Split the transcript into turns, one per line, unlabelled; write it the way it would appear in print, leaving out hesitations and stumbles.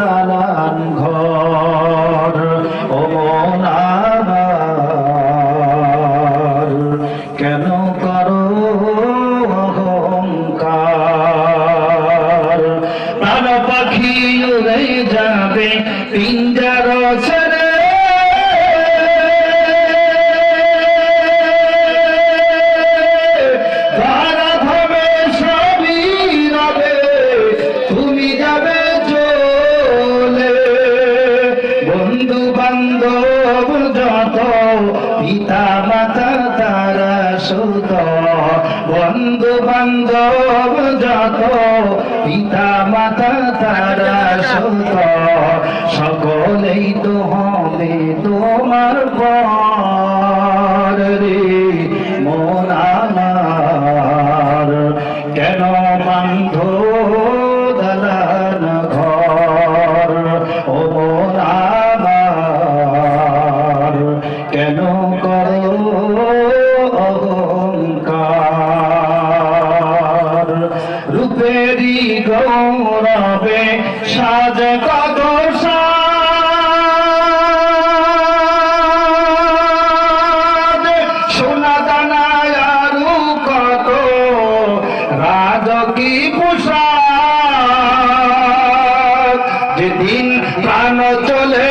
দালান ঘর ও মন আমার কেন করো অহংকার প্রাণ পাখি উড়ে যাবে পিঞ্জার ছেড়ে পিতা মাতা তারা সুত বন্ধু বান্ধব যত পিতা মাতা তারা সুত সকলেই তো হবে তোমার পর রে মন আমার কেন বান্ধ দালান ঘর ও মন আমার কেন করো অহংকার রূপেরই গৌরবে সাজ কত সোনা দানা আরু কত রাজকী পোশাক যেদিন প্রাণ চলে